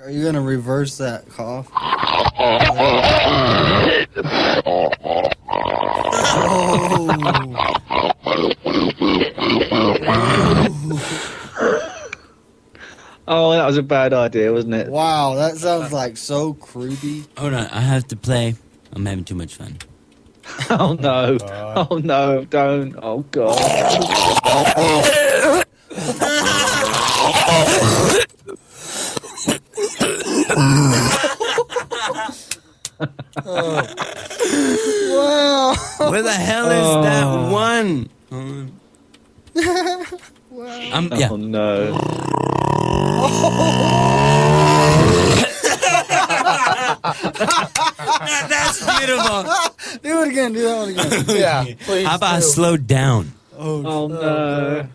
Are you gonna reverse that cough? Oh, that was a bad idea, wasn't it? Wow, that sounds like so creepy. Hold on, I have to play. I'm having too much fun. Oh no! Oh no! Don't! Oh god! Wow. Where the hell is that one? Wow. Yeah. Oh no! That's beautiful. Do it again. Do that one again. Yeah, please. How about slow down? Oh no!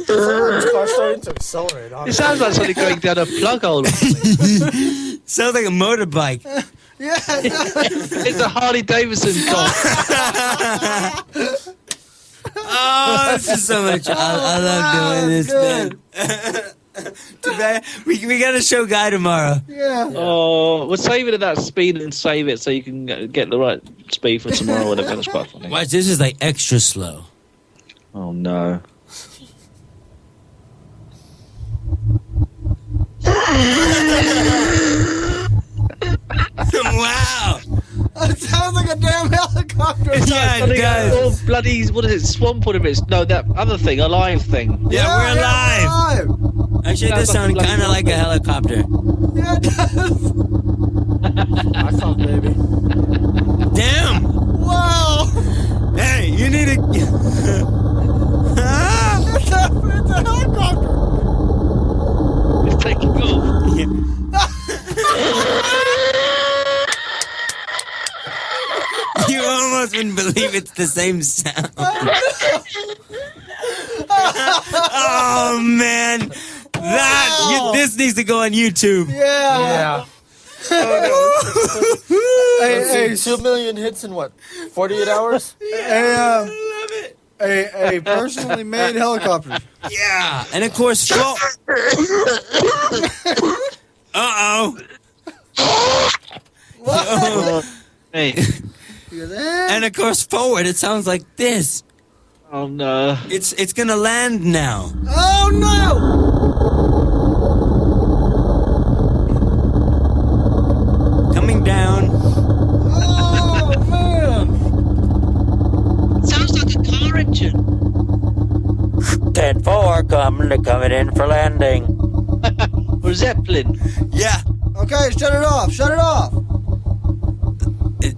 This car's starting to accelerate. It sounds like something going down a plug hole. Sounds like a motorbike. Yeah. It's a Harley Davidson car. Oh, this is so much. I love doing this, man. Too bad. We got a show guy tomorrow. Yeah. Oh, we'll save it at that speed and save it so you can get the right speed for tomorrow or whatever. That's quite funny. Watch, this is like extra slow. Oh no! Wow. It sounds like a damn helicopter. Yeah, it does. Oh, bloody, what is it? Swamp ornaments? No, that other thing, a live thing. Yeah, we're alive. Actually, this Sounds sounds like a kind of bloody like a helicopter. Yeah, it does. I thought, baby. Damn. Wow. Hey, you need to. It's a helicopter. It's taking off. You almost wouldn't believe it's the same sound. Oh man, this needs to go on YouTube. Yeah. Hey, 2 million hits in what? 48 hours? A personally made helicopter. Yeah, and of course, uh-oh. Hey. And of course, forward, it sounds like this. Oh no! It's gonna land now. Oh no! Coming down. Oh man! Sounds like a car engine. 10-4 coming in for landing. Or a Zeppelin. Yeah. Okay, shut it off. Shut it off.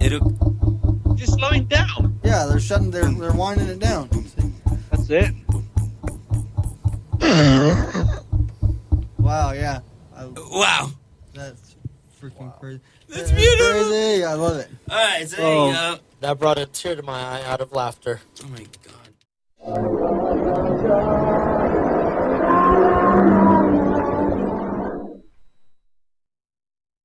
It'll. Just slowing down. Yeah, they're shutting. They're winding it down. See? That's it. Wow. Yeah. Wow. That's freaking crazy. That's beautiful. Crazy. I love it. All right, so there you go. That brought a tear to my eye out of laughter. Oh my god.